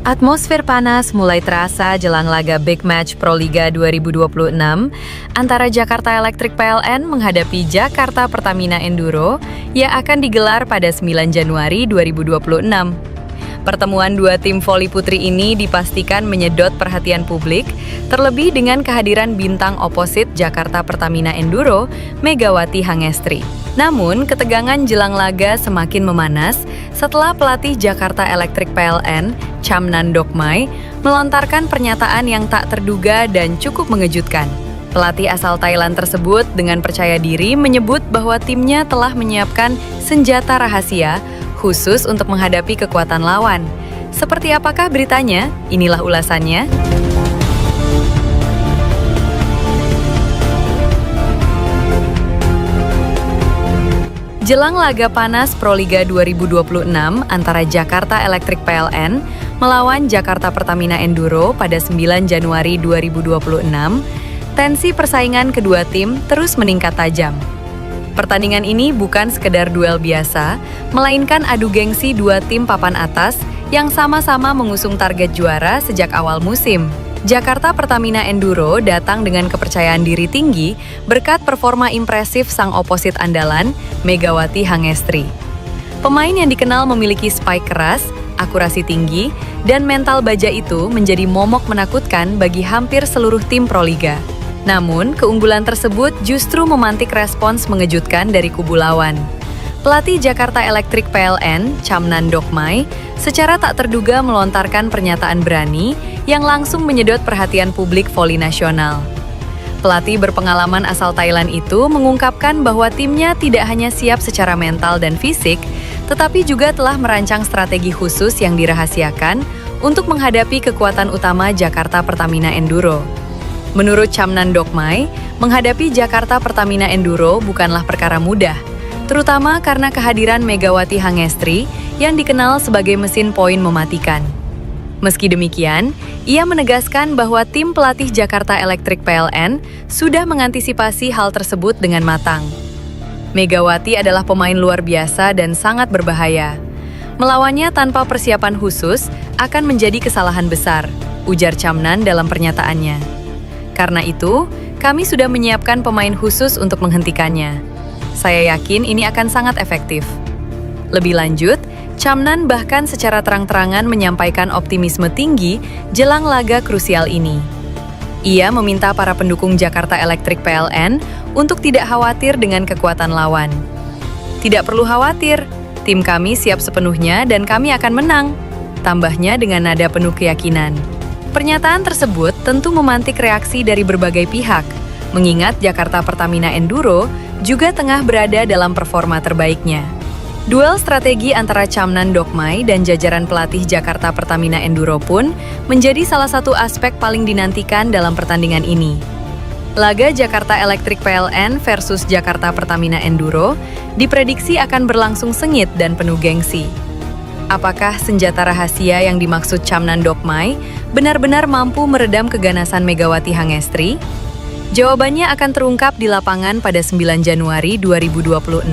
Atmosfer panas mulai terasa jelang laga Big Match Proliga 2026 antara Jakarta Electric PLN menghadapi Jakarta Pertamina Enduro yang akan digelar pada 9 Januari 2026. Pertemuan dua tim voli putri ini dipastikan menyedot perhatian publik, terlebih dengan kehadiran bintang oposit Jakarta Pertamina Enduro, Megawati Hangestri. Namun, ketegangan jelang laga semakin memanas setelah pelatih Jakarta Electric PLN, Chamnan Dokmai, melontarkan pernyataan yang tak terduga dan cukup mengejutkan. Pelatih asal Thailand tersebut dengan percaya diri menyebut bahwa timnya telah menyiapkan senjata rahasia khusus untuk menghadapi kekuatan lawan. Seperti apakah beritanya? Inilah ulasannya. Jelang laga panas Proliga 2026 antara Jakarta Electric PLN melawan Jakarta Pertamina Enduro pada 9 Januari 2026, tensi persaingan kedua tim terus meningkat tajam. Pertandingan ini bukan sekedar duel biasa, melainkan adu gengsi dua tim papan atas yang sama-sama mengusung target juara sejak awal musim. Jakarta Pertamina Enduro datang dengan kepercayaan diri tinggi berkat performa impresif sang oposit andalan, Megawati Hangestri. Pemain yang dikenal memiliki spike keras, akurasi tinggi, dan mental baja itu menjadi momok menakutkan bagi hampir seluruh tim Proliga. Namun, keunggulan tersebut justru memantik respons mengejutkan dari kubu lawan. Pelatih Jakarta Electric PLN, Chamnan Dokmai, secara tak terduga melontarkan pernyataan berani yang langsung menyedot perhatian publik voli nasional. Pelatih berpengalaman asal Thailand itu mengungkapkan bahwa timnya tidak hanya siap secara mental dan fisik, tetapi juga telah merancang strategi khusus yang dirahasiakan untuk menghadapi kekuatan utama Jakarta Pertamina Enduro. Menurut Chamnan Dokmai, menghadapi Jakarta Pertamina Enduro bukanlah perkara mudah, terutama karena kehadiran Megawati Hangestri yang dikenal sebagai mesin poin mematikan. Meski demikian, ia menegaskan bahwa tim pelatih Jakarta Electric PLN sudah mengantisipasi hal tersebut dengan matang. Megawati adalah pemain luar biasa dan sangat berbahaya. Melawannya tanpa persiapan khusus akan menjadi kesalahan besar, ujar Chamnan dalam pernyataannya. Karena itu, kami sudah menyiapkan pemain khusus untuk menghentikannya. Saya yakin ini akan sangat efektif. Lebih lanjut, Chamnan bahkan secara terang-terangan menyampaikan optimisme tinggi jelang laga krusial ini. Ia meminta para pendukung Jakarta Electric PLN untuk tidak khawatir dengan kekuatan lawan. Tidak perlu khawatir, tim kami siap sepenuhnya dan kami akan menang, tambahnya dengan nada penuh keyakinan. Pernyataan tersebut tentu memantik reaksi dari berbagai pihak, mengingat Jakarta Pertamina Enduro juga tengah berada dalam performa terbaiknya. Duel strategi antara Chamnan Dokmai dan jajaran pelatih Jakarta Pertamina Enduro pun menjadi salah satu aspek paling dinantikan dalam pertandingan ini. Laga Jakarta Electric PLN versus Jakarta Pertamina Enduro diprediksi akan berlangsung sengit dan penuh gengsi. Apakah senjata rahasia yang dimaksud Chamnan Dokmai benar-benar mampu meredam keganasan Megawati Hangestri? Jawabannya akan terungkap di lapangan pada 9 Januari 2026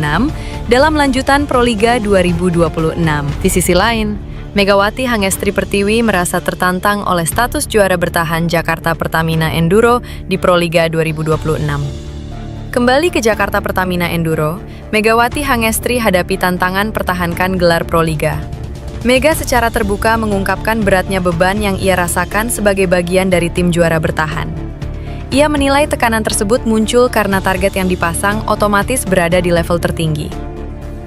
dalam lanjutan Proliga 2026. Di sisi lain, Megawati Hangestri Pertiwi merasa tertantang oleh status juara bertahan Jakarta Pertamina Enduro di Proliga 2026. Kembali ke Jakarta Pertamina Enduro, Megawati Hangestri hadapi tantangan pertahankan gelar Proliga. Mega secara terbuka mengungkapkan beratnya beban yang ia rasakan sebagai bagian dari tim juara bertahan. Ia menilai tekanan tersebut muncul karena target yang dipasang otomatis berada di level tertinggi.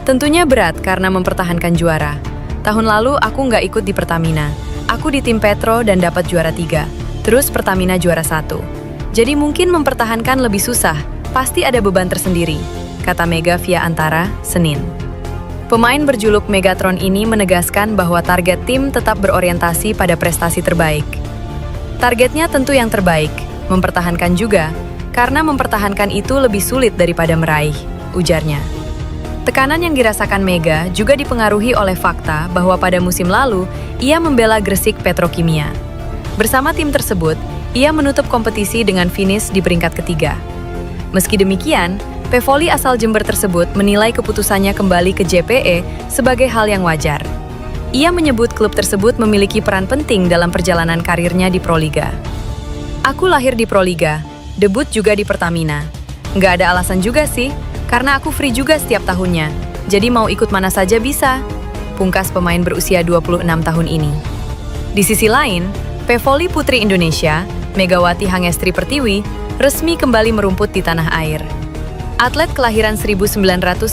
Tentunya berat karena mempertahankan juara. Tahun lalu aku nggak ikut di Pertamina. Aku di tim Petro dan dapat juara 3. Terus Pertamina juara 1. Jadi mungkin mempertahankan lebih susah. Pasti ada beban tersendiri, kata Mega via Antara, Senin. Pemain berjuluk Megatron ini menegaskan bahwa target tim tetap berorientasi pada prestasi terbaik. Targetnya tentu yang terbaik, mempertahankan juga, karena mempertahankan itu lebih sulit daripada meraih, ujarnya. Tekanan yang dirasakan Mega juga dipengaruhi oleh fakta bahwa pada musim lalu, ia membela Gresik Petrokimia. Bersama tim tersebut, ia menutup kompetisi dengan finish di peringkat ketiga. Meski demikian, pevoli asal Jember tersebut menilai keputusannya kembali ke JPE sebagai hal yang wajar. Ia menyebut klub tersebut memiliki peran penting dalam perjalanan karirnya di Proliga. Aku lahir di Proliga, debut juga di Pertamina. Nggak ada alasan juga sih, karena aku free juga setiap tahunnya. Jadi mau ikut mana saja bisa. Pungkas pemain berusia 26 tahun ini. Di sisi lain, Pevoli Putri Indonesia, Megawati Hangestri Pertiwi, resmi kembali merumput di tanah air. Atlet kelahiran 1999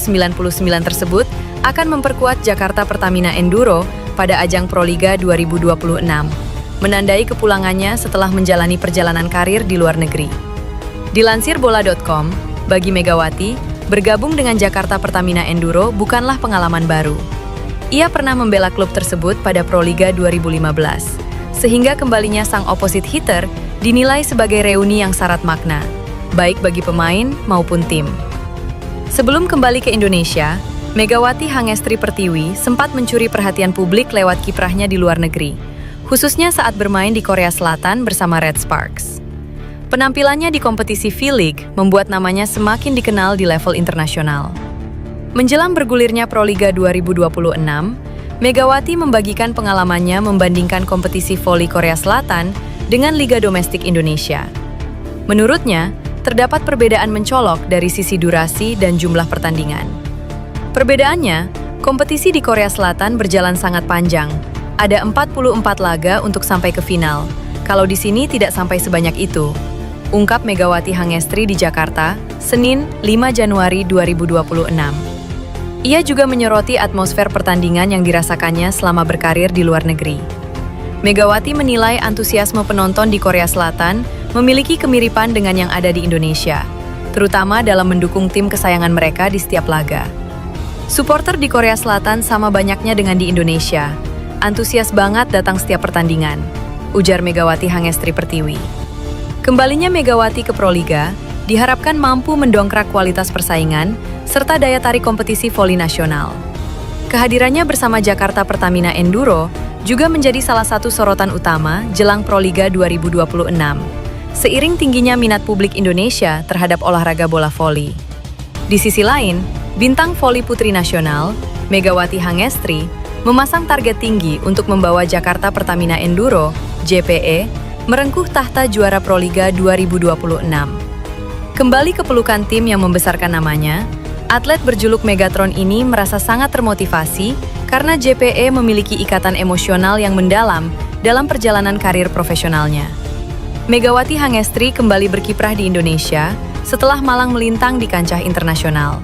tersebut akan memperkuat Jakarta Pertamina Enduro pada ajang Proliga 2026, menandai kepulangannya setelah menjalani perjalanan karir di luar negeri. Dilansir bola.com, bagi Megawati, bergabung dengan Jakarta Pertamina Enduro bukanlah pengalaman baru. Ia pernah membela klub tersebut pada Proliga 2015, sehingga kembalinya sang opposite hitter dinilai sebagai reuni yang syarat makna, baik bagi pemain maupun tim. Sebelum kembali ke Indonesia, Megawati Hangestri Pertiwi sempat mencuri perhatian publik lewat kiprahnya di luar negeri, khususnya saat bermain di Korea Selatan bersama Red Sparks. Penampilannya di kompetisi V-League membuat namanya semakin dikenal di level internasional. Menjelang bergulirnya Proliga 2026, Megawati membagikan pengalamannya membandingkan kompetisi voli Korea Selatan dengan Liga Domestik Indonesia. Menurutnya, terdapat perbedaan mencolok dari sisi durasi dan jumlah pertandingan. Perbedaannya, kompetisi di Korea Selatan berjalan sangat panjang. Ada 44 laga untuk sampai ke final. Kalau di sini tidak sampai sebanyak itu. Ungkap Megawati Hangestri di Jakarta, Senin, 5 Januari 2026. Ia juga menyoroti atmosfer pertandingan yang dirasakannya selama berkarir di luar negeri. Megawati menilai antusiasme penonton di Korea Selatan memiliki kemiripan dengan yang ada di Indonesia, terutama dalam mendukung tim kesayangan mereka di setiap laga. Supporter di Korea Selatan sama banyaknya dengan di Indonesia. Antusias banget datang setiap pertandingan, ujar Megawati Hangestri Pertiwi. Kembalinya Megawati ke Proliga diharapkan mampu mendongkrak kualitas persaingan serta daya tarik kompetisi voli nasional. Kehadirannya bersama Jakarta Pertamina Enduro juga menjadi salah satu sorotan utama jelang Proliga 2026, seiring tingginya minat publik Indonesia terhadap olahraga bola voli. Di sisi lain, bintang voli putri nasional, Megawati Hangestri, memasang target tinggi untuk membawa Jakarta Pertamina Enduro, JPE, merengkuh tahta juara Proliga 2026. Kembali ke pelukan tim yang membesarkan namanya, atlet berjuluk Megatron ini merasa sangat termotivasi karena JPE memiliki ikatan emosional yang mendalam dalam perjalanan karir profesionalnya. Megawati Hangestri kembali berkiprah di Indonesia setelah malang melintang di kancah internasional.